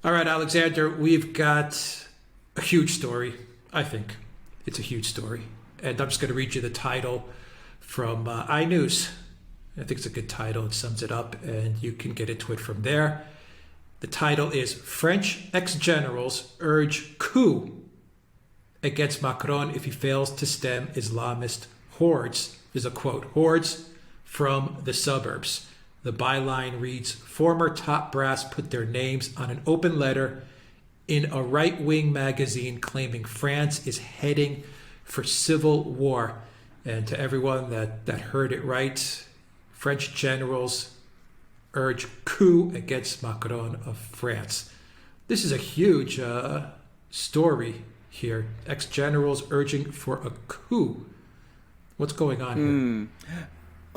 All right, Alexander, we've got a huge story. I think it's a huge story. And I'm just going to read you the title from iNews. I think it's a good title. It sums it up, and you can get into it from there. The title is French ex-generals urge coup against Macron if he fails to stem Islamist hordes. There's a quote, hordes from the suburbs. The byline reads, former top brass put their names on an open letter in a right-wing magazine claiming France is heading for civil war. And to everyone that heard it right, French generals urge coup against Macron of France. This is a huge story here. Ex-generals urging for a coup. What's going on here?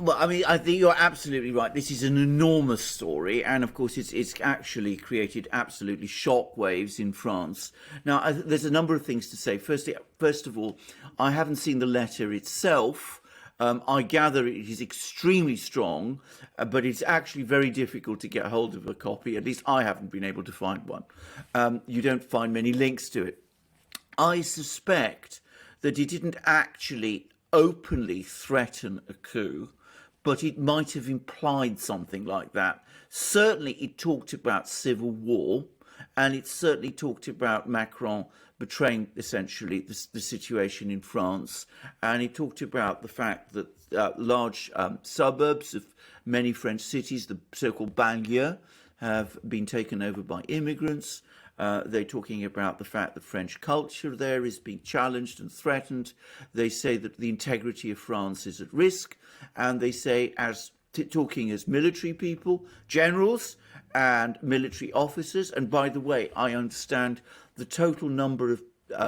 Well, I mean, I think you're absolutely right. This is an enormous story, and of course, it's actually created absolutely shockwaves in France. Now, there's a number of things to say. First of all, I haven't seen the letter itself. I gather it is extremely strong, but it's actually very difficult to get hold of a copy. At least I haven't been able to find one. You don't find many links to it. I suspect that it didn't actually openly threaten a coup, but it might have implied something like that. Certainly it talked about civil war, and it certainly talked about Macron betraying essentially the situation in France, and it talked about the fact that large suburbs of many French cities, the so-called banlieue, have been taken over by immigrants. They're talking about the fact that French culture there is being challenged and threatened. They say that the integrity of France is at risk. And they say, talking as military people, generals and military officers. And by the way, I understand the total number of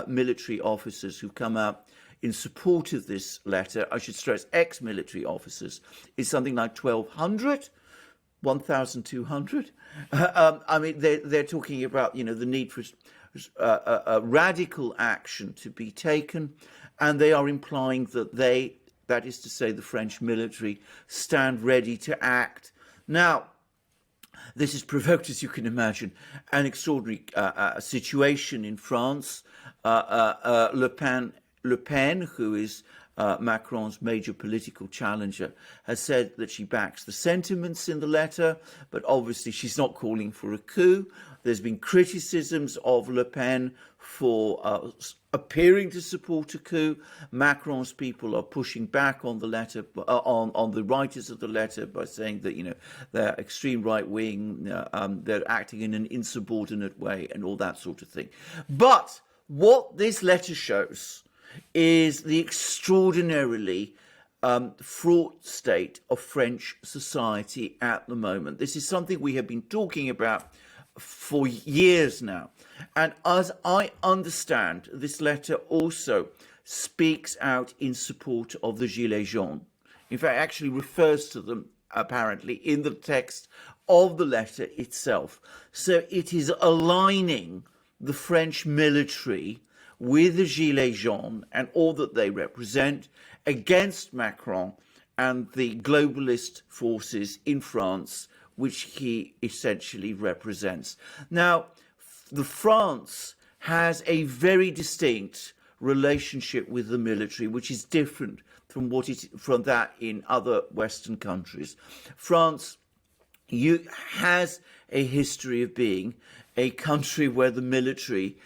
military officers who've come out in support of this letter, I should stress ex-military officers, is something like 1,200. 1,200. I mean, they're talking about, the need for radical action to be taken, and they are implying that that is to say, the French military, stand ready to act. Now, this has provoked, as you can imagine, an extraordinary situation in France. Le Pen, who is Macron's major political challenger, has said that she backs the sentiments in the letter, but obviously she's not calling for a coup. There's been criticisms of Le Pen for appearing to support a coup. Macron's people are pushing back on the letter, on the writers of the letter, by saying that they're extreme right wing, they're acting in an insubordinate way, and all that sort of thing. But what this letter shows is the extraordinarily fraught state of French society at the moment. This is something we have been talking about for years now. And as I understand, this letter also speaks out in support of the Gilets jaunes. In fact, actually refers to them, apparently, in the text of the letter itself. So it is aligning the French military with the Gilets jaunes and all that they represent against Macron and the globalist forces in France, which he essentially represents. Now, the France has a very distinct relationship with the military, which is different from that in other Western countries. France has a history of being a country where the military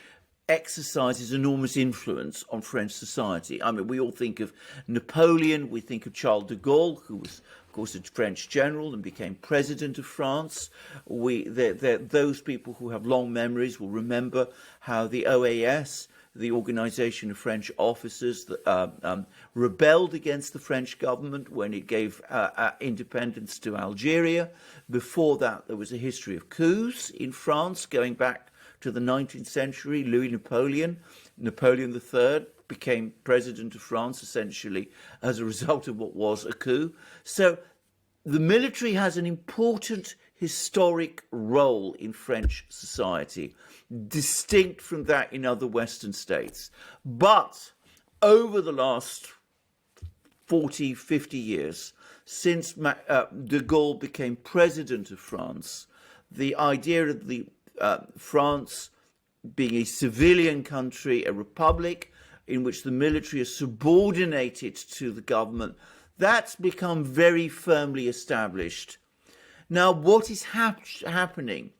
exercises enormous influence on French society. I mean, we all think of Napoleon, we think of Charles de Gaulle, who was, of course, a French general and became president of France. Those people who have long memories will remember how the OAS, the Organization of French Officers, rebelled against the French government when it gave independence to Algeria. Before that, there was a history of coups in France going back to the 19th century. Napoleon III, became president of France essentially as a result of what was a coup. So the military has an important historic role in French society, distinct from that in other Western states. But over the last 40, 50 years, since de Gaulle became president of France, the idea of the France being a civilian country, a republic in which the military is subordinated to the government, that's become very firmly established. Now, what is happening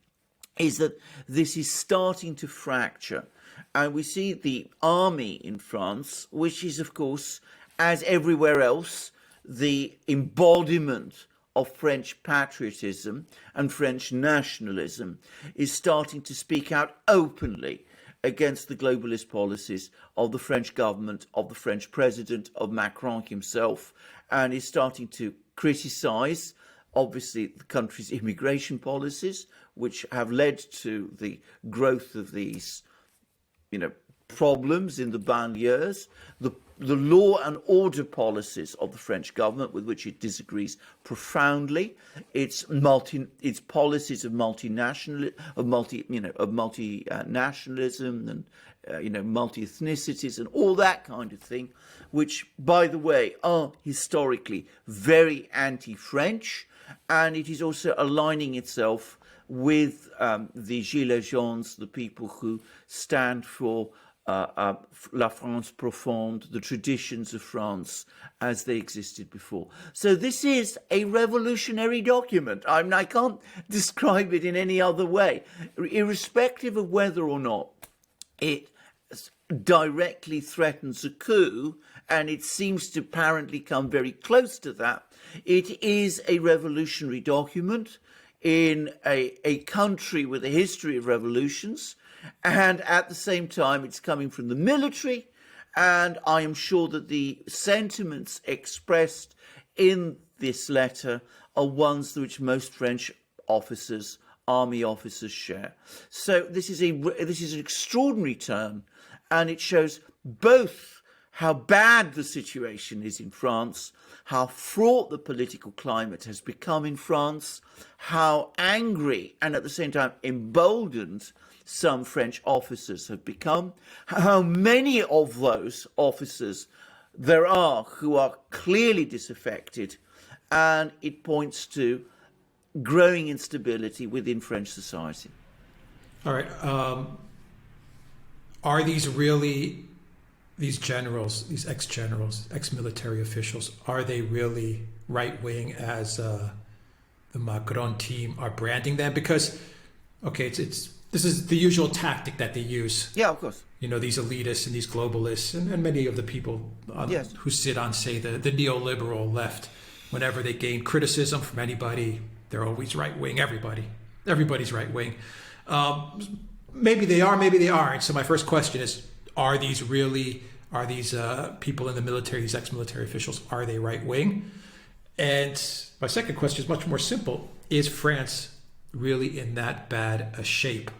is that this is starting to fracture. And we see the army in France, which is, of course, as everywhere else, the embodiment of French patriotism and French nationalism, is starting to speak out openly against the globalist policies of the French government, of the French president, of Macron himself, and is starting to criticize, obviously, the country's immigration policies, which have led to the growth of these, problems in the banlieues, the law and order policies of the French government, with which it disagrees profoundly, its policies of multinationalism and multi-ethnicities and all that kind of thing, which, by the way, are historically very anti-French, and it is also aligning itself with the Gilets jaunes, the people who stand for La France profonde, the traditions of France as they existed before. So this is a revolutionary document. I can't describe it in any other way. Irrespective of whether or not it directly threatens a coup, and it seems to apparently come very close to that, it is a revolutionary document in a country with a history of revolutions. And at the same time, it's coming from the military. And I am sure that the sentiments expressed in this letter are ones which most French officers, army officers, share. So this is an extraordinary turn, and it shows both how bad the situation is in France, how fraught the political climate has become in France, how angry and at the same time emboldened some French officers have become, how many of those officers there are who are clearly disaffected, and it points to growing instability within French society. All right. Are these really, these generals, these ex-generals, ex-military officials, are they really right-wing as the Macron team are branding them? Because, okay, this is the usual tactic that they use. Yeah, of course. These elitists and these globalists and many of the people who sit on, say, the neoliberal left, whenever they gain criticism from anybody, they're always right-wing. Everybody's right-wing. Maybe they are, maybe they aren't. So my first question is, are these people in the military, these ex-military officials, are they right-wing? And my second question is much more simple. Is France really in that bad a shape?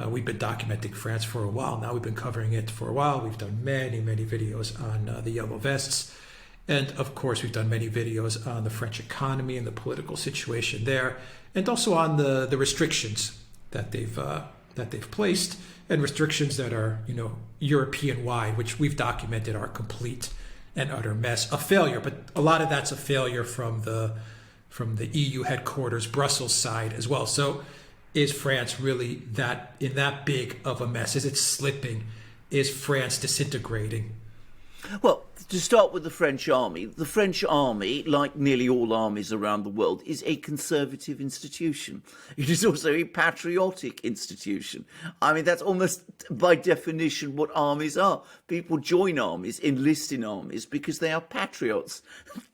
We've been documenting France for a while now. We've been covering it for a while. We've done many videos on the yellow vests. And of course, we've done many videos on the French economy and the political situation there, and also on the restrictions that they've placed, and restrictions that are, European-wide, which we've documented are complete and utter mess, a failure. But a lot of that's a failure from the EU headquarters, Brussels side as well. So is France really in that big of a mess? Is it slipping? Is France disintegrating? Well, to start with the French army, like nearly all armies around the world, is a conservative institution. It is also a patriotic institution. I mean, that's almost by definition what armies are. People join armies, enlist in armies, because they are patriots.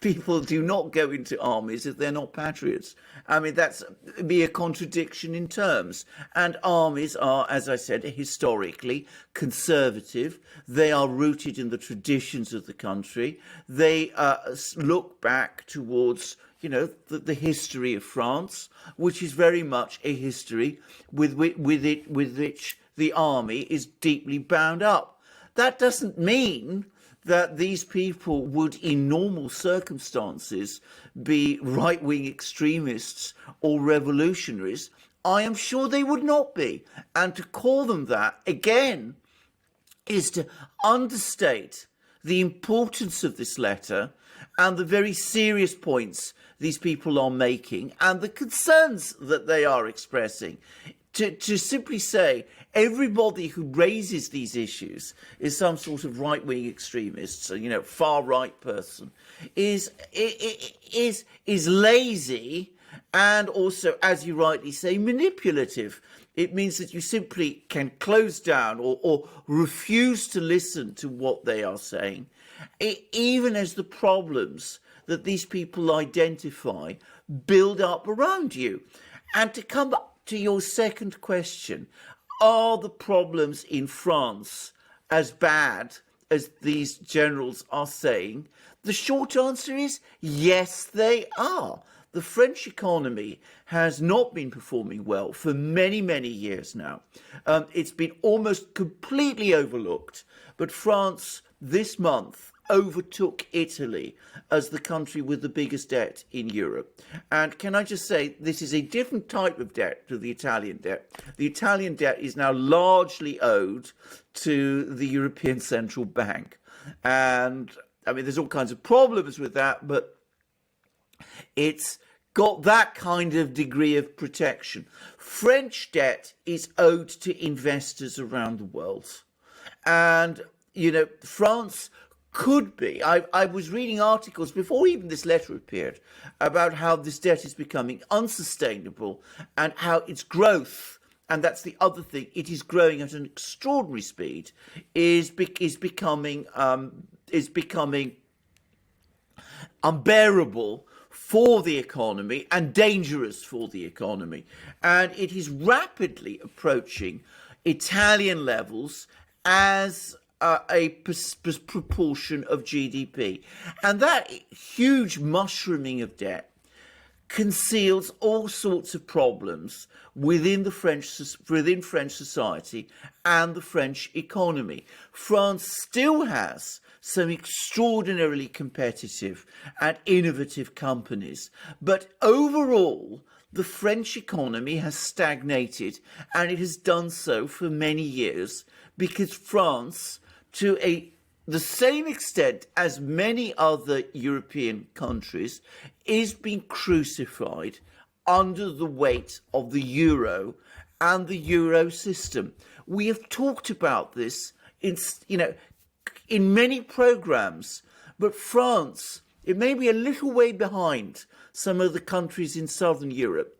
People do not go into armies if they're not patriots. I mean, that's be a contradiction in terms. And armies are, as I said, historically conservative. They are rooted in the traditions of the country. They look back towards, the history of France, which is very much a history with which the army is deeply bound up. That doesn't mean that these people would, in normal circumstances, be right-wing extremists or revolutionaries. I am sure they would not be. And to call them that, again, is to understate the importance of this letter and the very serious points these people are making and the concerns that they are expressing. to simply say everybody who raises these issues is some sort of right-wing extremist, far-right person, is lazy and also, as you rightly say, manipulative. It means that you simply can close down or refuse to listen to what they are saying, even as the problems that these people identify build up around you. And to come back to your second question, are the problems in France as bad as these generals are saying? The short answer is yes, they are. The French economy has not been performing well for many, many years now. It's been almost completely overlooked. But France this month overtook Italy as the country with the biggest debt in Europe. And can I just say, this is a different type of debt to the Italian debt. The Italian debt is now largely owed to the European Central Bank. And I mean, there's all kinds of problems with that, but it's got that kind of degree of protection. French debt is owed to investors around the world. And, France could be. I was reading articles before even this letter appeared about how this debt is becoming unsustainable and how its growth, and that's the other thing, it is growing at an extraordinary speed, is becoming unbearable for the economy and dangerous for the economy. And it is rapidly approaching Italian levels as a proportion of GDP. And that huge mushrooming of debt conceals all sorts of problems within French society and the French economy. France still has some extraordinarily competitive and innovative companies, but overall the French economy has stagnated, and it has done so for many years because France, to the same extent as many other European countries, is being crucified under the weight of the euro and the euro system. We have talked about this in many programs, but France, it may be a little way behind some of the countries in Southern Europe,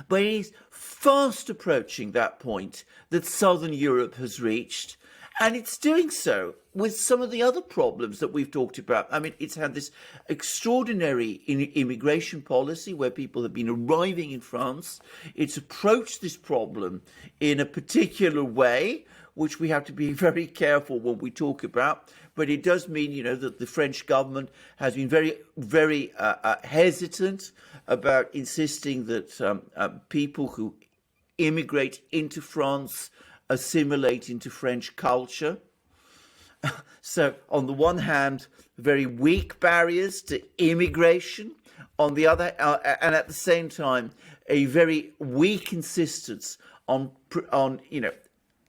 but it is fast approaching that point that Southern Europe has reached. And it's doing so with some of the other problems that we've talked about. I mean, it's had this extraordinary immigration policy where people have been arriving in France. It's approached this problem in a particular way, which we have to be very careful when we talk about. But it does mean, that the French government has been very, very hesitant about insisting that people who immigrate into France assimilate into French culture. So on the one hand, very weak barriers to immigration. On the other, and at the same time, a very weak insistence on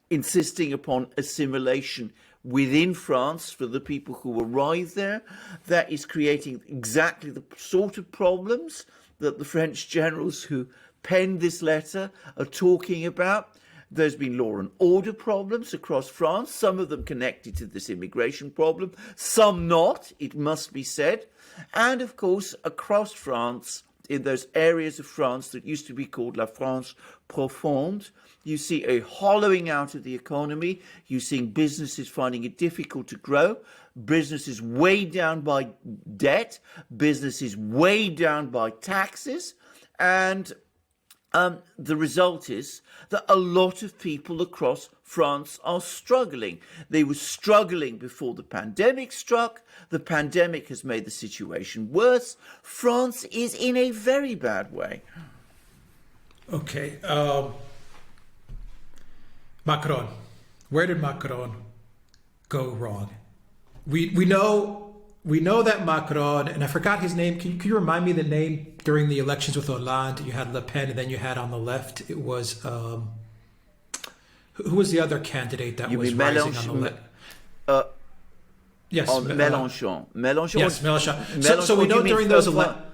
insisting upon assimilation within France for the people who arrive there. That is creating exactly the sort of problems that the French generals who penned this letter are talking about. There's been law and order problems across France, some of them connected to this immigration problem, some not, it must be said. And of course, across France, in those areas of France that used to be called La France Profonde, you see a hollowing out of the economy. You're seeing businesses finding it difficult to grow, businesses weighed down by debt, businesses weighed down by taxes, and the result is that a lot of people across France are struggling. They were struggling before the pandemic struck. The pandemic has made the situation worse. France is in a very bad way. Okay. Macron. Where did Macron go wrong? We know that Macron, and I forgot his name. Can you remind me the name? During the elections with Hollande, you had Le Pen, and then you had on the left, it was who was the other candidate that was rising on the left? Yes, Mélenchon. Yes, Mélenchon. So we know during those elections.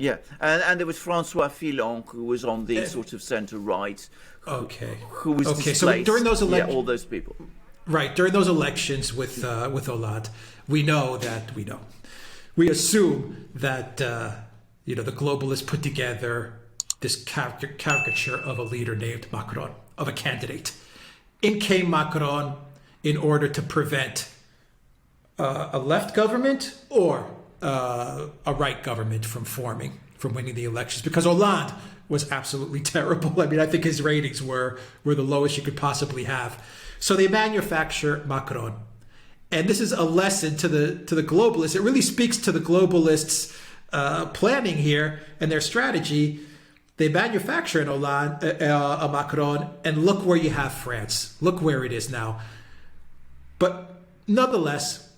Yeah, and there was Francois Fillon, who was on the sort of centre-right, Okay. who was Okay, displaced. so during those elections, all those people. right, during those elections with Hollande, we assume that the globalists put together this caricature of a leader named Macron, of a candidate. In came Macron in order to prevent a left government or a right government from winning the elections, because Hollande was absolutely terrible. I mean, I think his ratings were the lowest you could possibly have. So they manufacture Macron. And this is a lesson to the globalists. It really speaks to the globalists' planning here and their strategy. They manufacture a Macron, and look where you have France. Look where it is now. But nonetheless,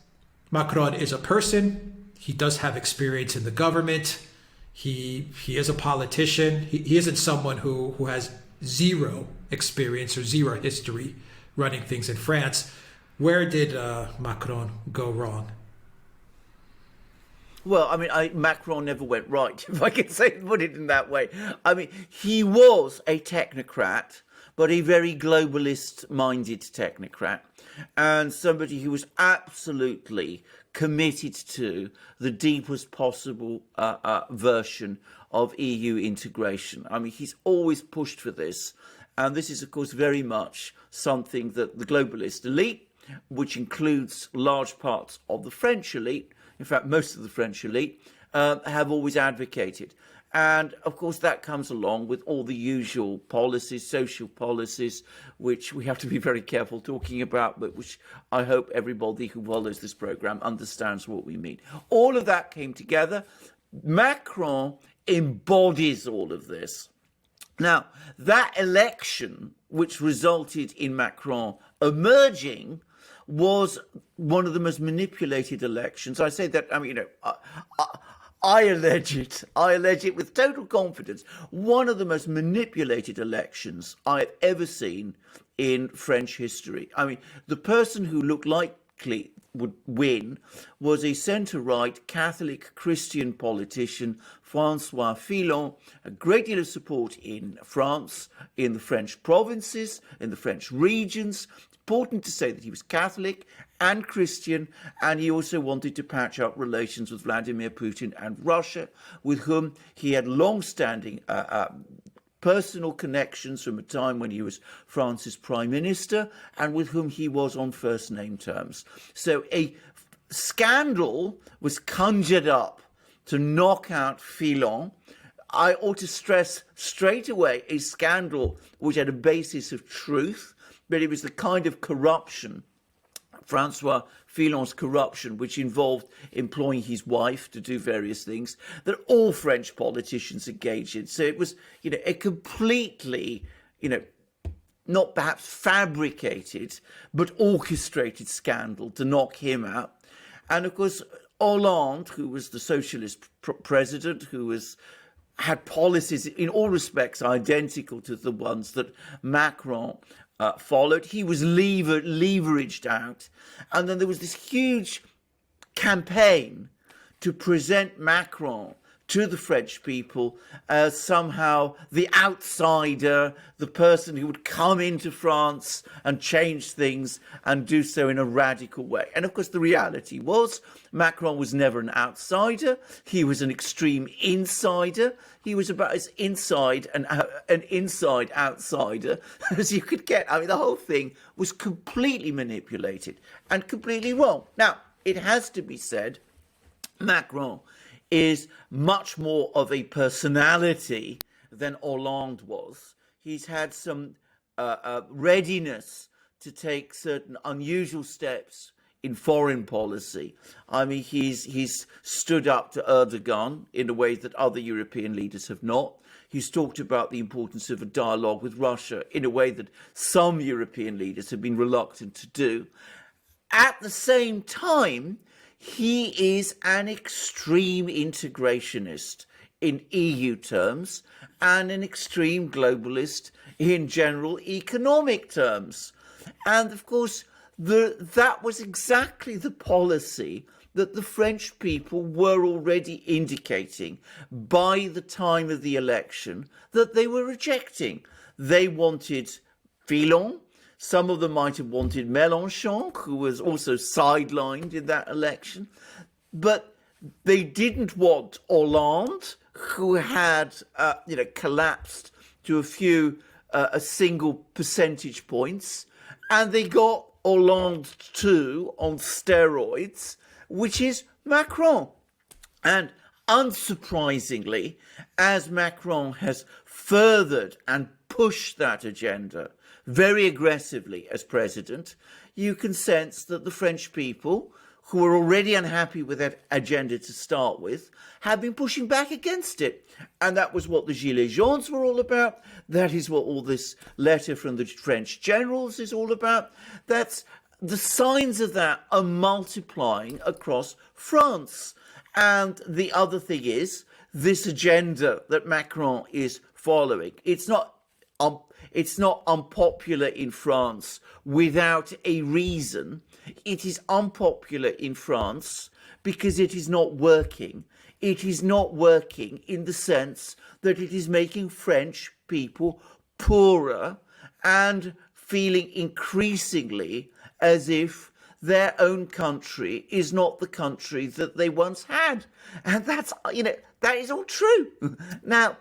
Macron is a person. He does have experience in the government. He is a politician. He isn't someone who has zero experience or zero history running things in France. Where did Macron go wrong? Well, I mean, Macron never went right, if I can put it in that way. I mean, he was a technocrat, but a very globalist-minded technocrat, and somebody who was absolutely committed to the deepest possible version of EU integration. I mean, he's always pushed for this, and this is, of course, very much something that the globalist elite, which includes large parts of the French elite, in fact, most of the French elite, have always advocated. And, of course, that comes along with all the usual policies, social policies, which we have to be very careful talking about, but which I hope everybody who follows this programme understands what we mean. All of that came together. Macron embodies all of this. Now, that election, which resulted in Macron emerging, was one of the most manipulated elections. I say that, I mean, I allege it with total confidence, one of the most manipulated elections I've ever seen in French history. I mean, the person who looked likely would win was a centre-right Catholic Christian politician, Francois Fillon, a great deal of support in France, in the French provinces, in the French regions. Important to say that he was Catholic and Christian, and he also wanted to patch up relations with Vladimir Putin and Russia, with whom he had long-standing personal connections from a time when he was France's prime minister, and with whom he was on first-name terms. So a scandal was conjured up to knock out Fillon. I ought to stress straight away a scandal which had a basis of truth, but it was the kind of corruption, Francois Fillon's corruption, which involved employing his wife to do various things, that all French politicians engaged in. So it was, a completely, not perhaps fabricated, but orchestrated scandal to knock him out. And of course, Hollande, who was the socialist president, who had policies in all respects identical to the ones that Macron followed. He was leveraged out. And then there was this huge campaign to present Macron to the French people as somehow the outsider, the person who would come into France and change things and do so in a radical way. And of course, the reality was Macron was never an outsider. He was an extreme insider. He was about as inside an inside outsider as you could get. I mean, the whole thing was completely manipulated and completely wrong. Now, it has to be said, Macron is much more of a personality than Hollande was. He's had some readiness to take certain unusual steps in foreign policy. I mean, he's stood up to Erdogan in a way that other European leaders have not. He's talked about the importance of a dialogue with Russia in a way that some European leaders have been reluctant to do. At the same time, he is an extreme integrationist in EU terms and an extreme globalist in general economic terms. And of course, that was exactly the policy that the French people were already indicating by the time of the election that they were rejecting. They wanted Fillon. Some of them might have wanted Mélenchon, who was also sidelined in that election. But they didn't want Hollande, who had collapsed to a single percentage points. And they got Hollande too on steroids, which is Macron. And unsurprisingly, as Macron has furthered and pushed that agenda very aggressively as president, you can sense that the French people, who were already unhappy with that agenda to start with, have been pushing back against it. And that was what the Gilets jaunes were all about. That is what all this letter from the French generals is all about. That's the signs of that are multiplying across France. And the other thing is this agenda that Macron is following. It's not unpopular in France without a reason. It is unpopular in France because it is not working. It is not working in the sense that it is making French people poorer and feeling increasingly as if their own country is not the country that they once had. And that is all true. Now,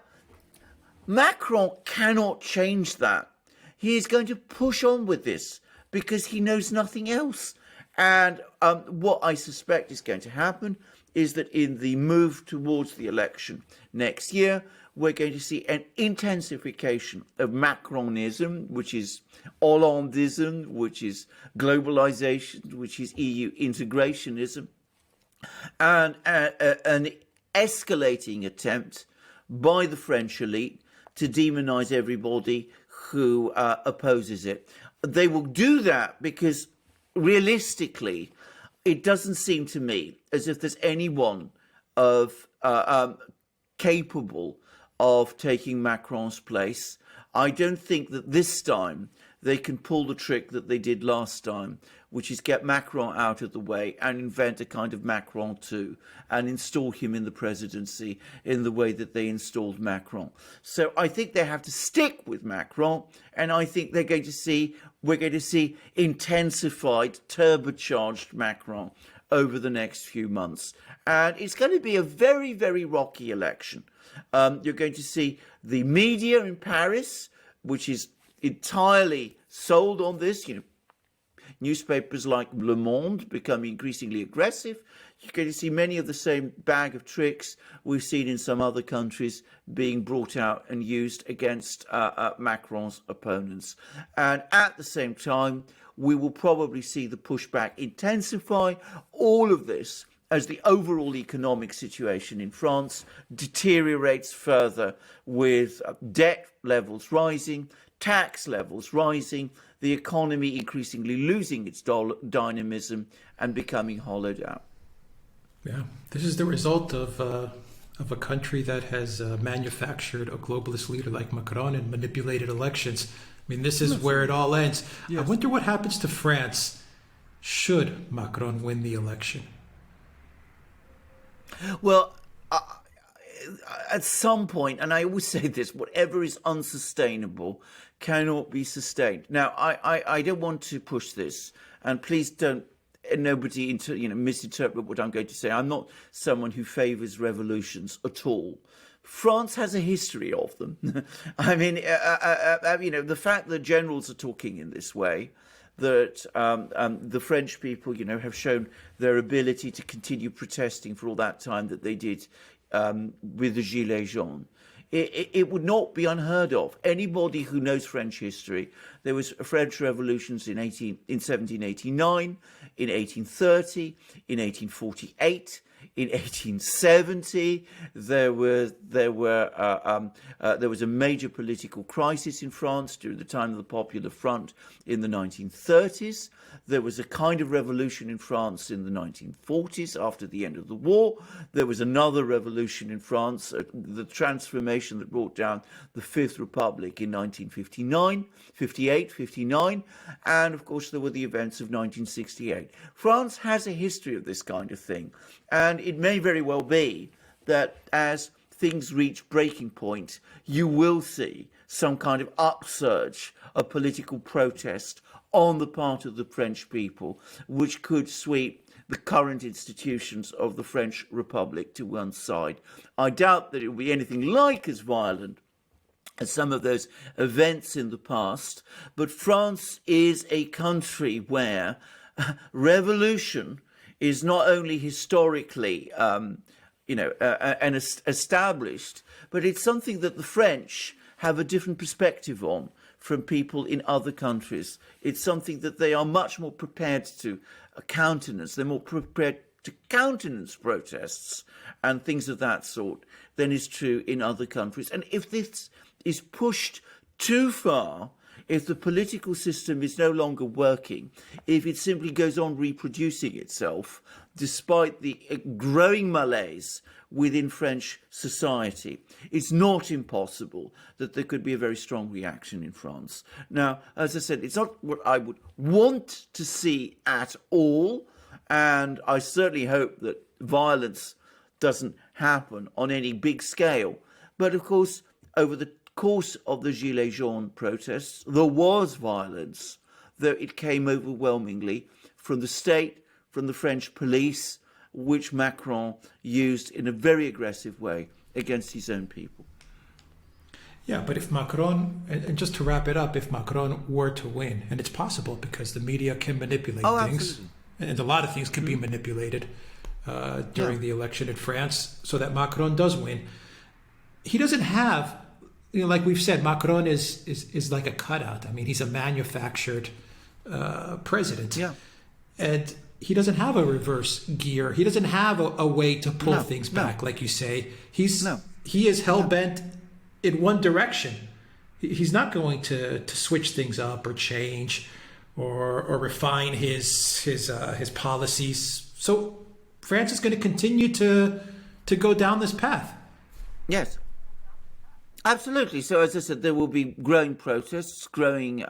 Macron cannot change that. He is going to push on with this because he knows nothing else. And what I suspect is going to happen is that in the move towards the election next year, we're going to see an intensification of Macronism, which is Hollandism, which is globalization, which is EU integrationism, and an escalating attempt by the French elite to demonize everybody who opposes it. They will do that because realistically, it doesn't seem to me as if there's anyone capable of taking Macron's place. I don't think that this time they can pull the trick that they did last time, which is get Macron out of the way and invent a kind of Macron 2 and install him in the presidency in the way that they installed Macron. So I think they have to stick with Macron, and I think we're going to see intensified, turbocharged Macron over the next few months. And it's going to be a very, very rocky election. You're going to see the media in Paris, which is entirely sold on this, newspapers like Le Monde become increasingly aggressive. You're going to see many of the same bag of tricks we've seen in some other countries being brought out and used against Macron's opponents. And at the same time, we will probably see the pushback intensify. All of this as the overall economic situation in France deteriorates further, with debt levels rising, tax levels rising, the economy increasingly losing its dynamism and becoming hollowed out. Yeah, this is the result of a country that has manufactured a globalist leader like Macron and manipulated elections. I mean, this is where it all ends. Yes. I wonder what happens to France should Macron win the election. Well, at some point, and I always say this, whatever is unsustainable cannot be sustained. Now, I don't want to push this, and please don't nobody misinterpret what I'm going to say. I'm not someone who favours revolutions at all. France has a history of them. I mean, the fact that generals are talking in this way, that the French people, have shown their ability to continue protesting for all that time that they did with the Gilets jaunes. It would not be unheard of. Anybody who knows French history, there was French revolutions in 1789, in 1830, in 1848, in 1870, there was a major political crisis in France during the time of the Popular Front in the 1930s. There was a kind of revolution in France in the 1940s after the end of the war. There was another revolution in France, the transformation that brought down the Fifth Republic in 1959, 58, 59, and of course there were the events of 1968. France has a history of this kind of thing, and it may very well be that as things reach breaking point, you will see some kind of upsurge of political protest on the part of the French people, which could sweep the current institutions of the French Republic to one side. I doubt that it will be anything like as violent as some of those events in the past, but France is a country where revolution is not only historically established, but it's something that the French have a different perspective on from people in other countries. It's something that they are much more prepared to countenance. They're more prepared to countenance protests and things of that sort than is true in other countries. And if this is pushed too far, if the political system is no longer working, if it simply goes on reproducing itself, despite the growing malaise within French society, it's not impossible that there could be a very strong reaction in France. Now, as I said, it's not what I would want to see at all, and I certainly hope that violence doesn't happen on any big scale. But of course, over the course of the Gilets jaunes protests, there was violence, though it came overwhelmingly from the state, from the French police, which Macron used in a very aggressive way against his own people. Yeah, but if Macron, and just to wrap it up, if Macron were to win, and it's possible because the media can manipulate things, Absolutely. and a lot of things can be manipulated during the election in France, so that Macron does win. He doesn't have, like we've said, Macron is like a cutout. I mean, he's a manufactured president. Yeah. And he doesn't have a reverse gear. He doesn't have a way to pull things back, like you say. He is hell-bent in one direction. He's not going to switch things up or change or refine his policies. So France is going to continue to go down this path. Yes. Absolutely. So, as I said, there will be growing protests, growing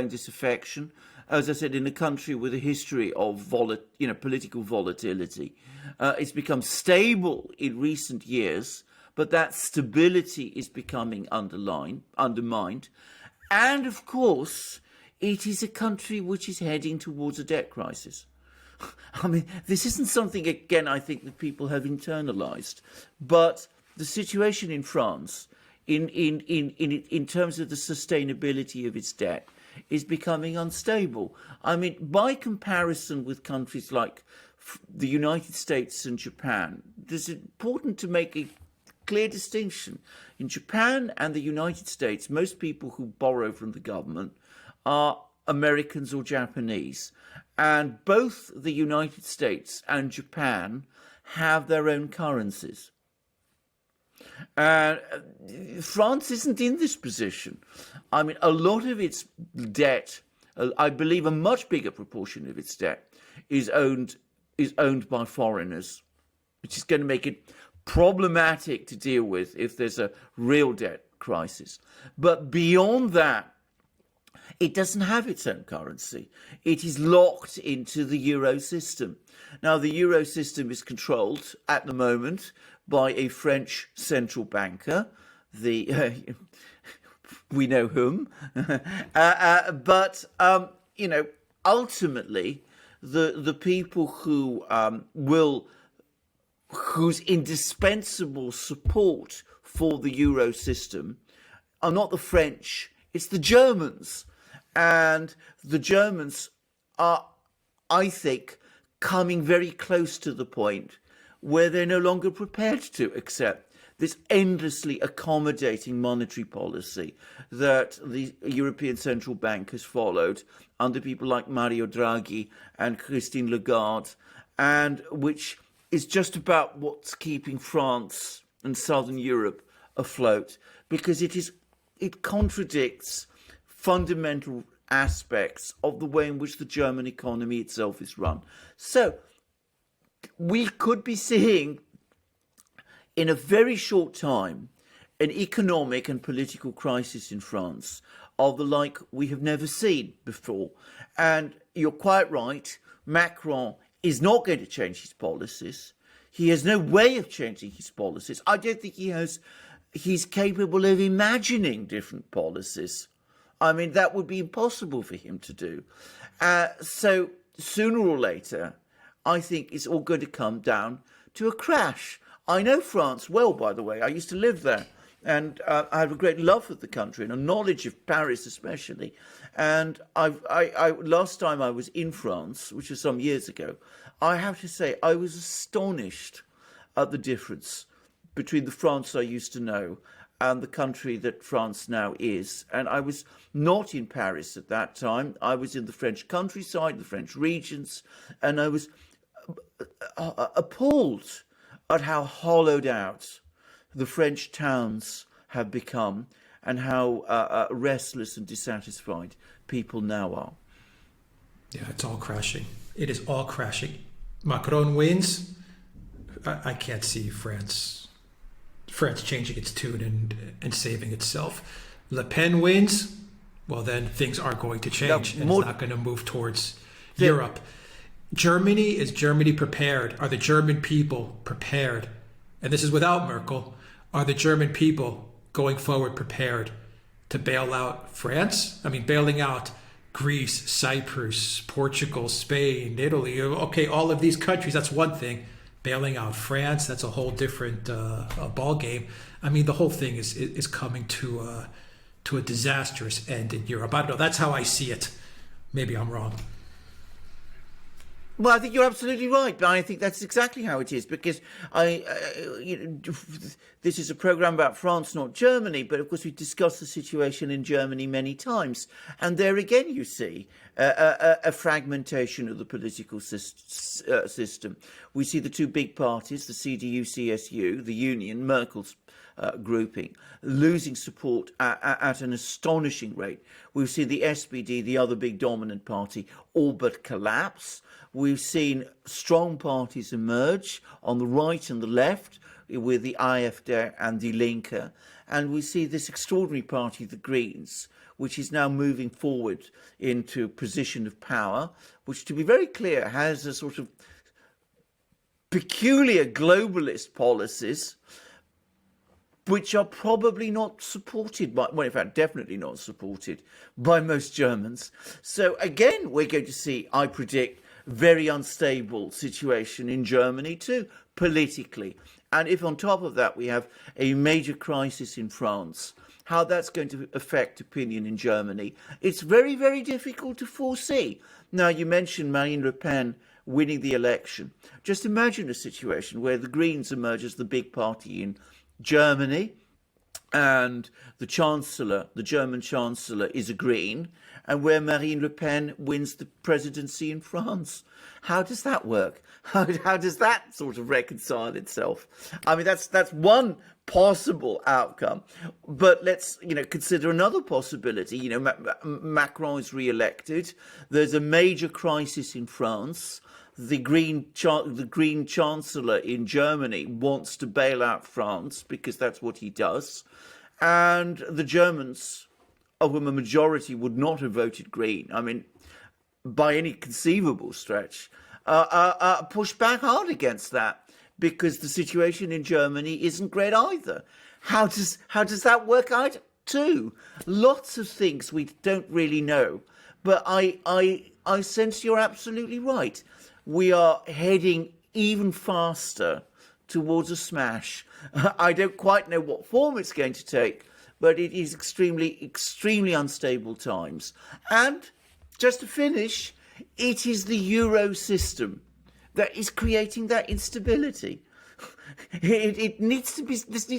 disaffection. As I said, in a country with a history of political volatility, it's become stable in recent years, but that stability is becoming undermined. And of course, it is a country which is heading towards a debt crisis. I mean, this isn't something, again, I think that people have internalized, but the situation in France, in terms of the sustainability of its debt, is becoming unstable. I mean, by comparison with countries like the United States and Japan, it's important to make a clear distinction. In Japan and the United States, most people who borrow from the government are Americans or Japanese. And both the United States and Japan have their own currencies. France isn't in this position. I mean, a lot of its debt, I believe a much bigger proportion of its debt, is owned by foreigners, which is going to make it problematic to deal with if there's a real debt crisis. But beyond that, it doesn't have its own currency. It is locked into the euro system. Now, the euro system is controlled at the moment by a French central banker, we know whom, but ultimately, the people whose indispensable support for the euro system are not the French, it's the Germans. And the Germans are, I think, coming very close to the point where they're no longer prepared to accept this endlessly accommodating monetary policy that the European Central Bank has followed under people like Mario Draghi and Christine Lagarde, and which is just about what's keeping France and Southern Europe afloat, because it contradicts fundamental aspects of the way in which the German economy itself is run. So we could be seeing in a very short time an economic and political crisis in France of the like we have never seen before. And you're quite right, Macron is not going to change his policies. He has no way of changing his policies. I don't think he's capable of imagining different policies. I mean, that would be impossible for him to do. So sooner or later, I think it's all going to come down to a crash. I know France well, by the way. I used to live there. And I have a great love for the country and a knowledge of Paris especially. And last time I was in France, which was some years ago, I have to say I was astonished at the difference between the France I used to know and the country that France now is. And I was not in Paris at that time. I was in the French countryside, the French regions, and I was appalled at how hollowed out the French towns have become and how restless and dissatisfied people now are. Yeah, it's all crashing. It is all crashing. Macron wins. I can't see France changing its tune and saving itself. Le Pen wins. Well, then things are going to change, and it's not going to move towards Europe. Germany, is Germany prepared? Are the German people prepared? And this is without Merkel. Are the German people going forward prepared to bail out France? I mean, bailing out Greece, Cyprus, Portugal, Spain, Italy. Okay, all of these countries, that's one thing. Bailing out France, that's a whole different ball game. I mean, the whole thing is coming to a disastrous end in Europe. I don't know. That's how I see it. Maybe I'm wrong. Well, I think you're absolutely right, but I think that's exactly how it is, because this is a program about France, not Germany, but of course we've discussed the situation in Germany many times. And there again, you see a fragmentation of the political system. We see the two big parties, the CDU-CSU, the Union, Merkel's grouping, losing support at an astonishing rate. We've seen the SPD, the other big dominant party, all but collapse. We've seen strong parties emerge on the right and the left with the AfD and Die Linke. And we see this extraordinary party, the Greens, which is now moving forward into a position of power, which, to be very clear, has a sort of peculiar globalist policies, which are probably not supported by, well, in fact, definitely not supported by most Germans. So again, we're going to see, I predict, very unstable situation in Germany too, politically. And if on top of that we have a major crisis in France, how that's going to affect opinion in Germany, it's very, very difficult to foresee. Now, you mentioned Marine Le Pen winning the election. Just imagine a situation where the Greens emerge as the big party in Germany, and the Chancellor, the German Chancellor, is a Green, and where Marine Le Pen wins the presidency in France. How does that work? How does that sort of reconcile itself? I mean, that's one possible outcome. But let's consider another possibility. Macron is re-elected. There's a major crisis in France. The Green Chancellor in Germany wants to bail out France because that's what he does. And the Germans, of whom a majority would not have voted Green, I mean, by any conceivable stretch, push back hard against that because the situation in Germany isn't great either. How does that work out too? Lots of things we don't really know. But I sense you're absolutely right. We are heading even faster towards a smash. I don't quite know what form it's going to take, but it is extremely, extremely unstable times. And just to finish, it is the Euro system that is creating that instability. This needs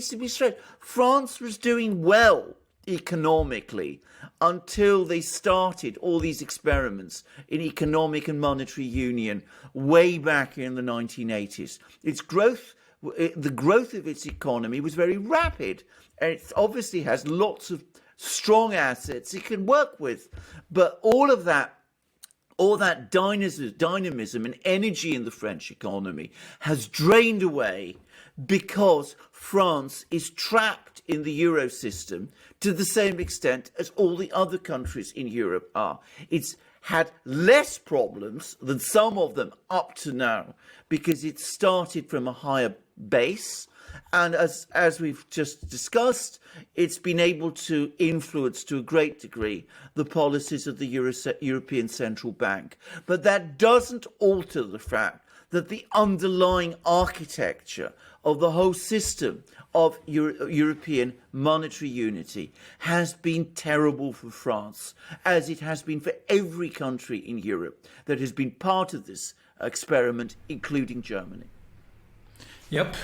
to be straight. France was doing well economically until they started all these experiments in economic and monetary union way back in the 1980s. Its growth, the growth of its economy was very rapid, and it obviously has lots of strong assets it can work with. But all that dynamism and energy in the French economy has drained away because France is trapped in the Euro system to the same extent as all the other countries in Europe are. It's had less problems than some of them up to now because it started from a higher base. And as we've just discussed, it's been able to influence to a great degree the policies of the European Central Bank. But that doesn't alter the fact that the underlying architecture of the whole system of European monetary unity has been terrible for France, as it has been for every country in Europe that has been part of this experiment, including Germany. Yep.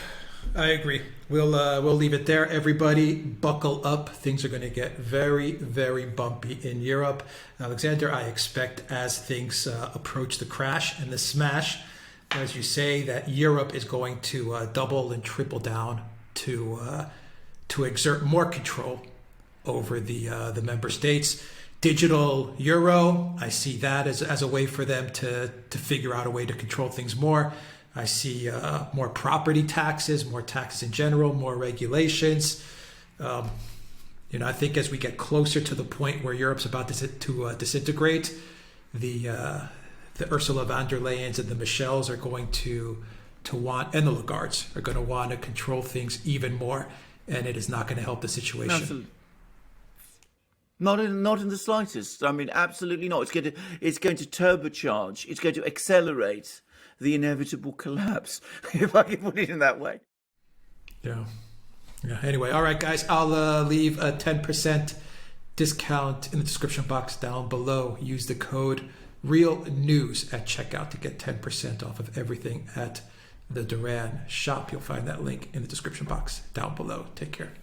I agree. We'll leave it there. Everybody buckle up. Things are going to get very, very bumpy in Europe. Alexander, I expect as things approach the crash and the smash, as you say, that Europe is going to double and triple down to exert more control over the member states. Digital euro, I see that as a way for them to figure out a way to control things more. I see more property taxes, more taxes in general, more regulations. I think as we get closer to the point where Europe's about to disintegrate, the Ursula von der Leyens and the Michels are going to want, and the Lagardes are going to want to control things even more, and it is not going to help the situation. Absolutely. Not in the slightest. I mean, absolutely not. It's going to turbocharge. It's going to accelerate the inevitable collapse, if I can put it in that way. Yeah. Anyway, all right, guys, I'll leave a 10% discount in the description box down below. Use the code REALNEWS at checkout to get 10% off of everything at the Duran shop. You'll find that link in the description box down below. Take care.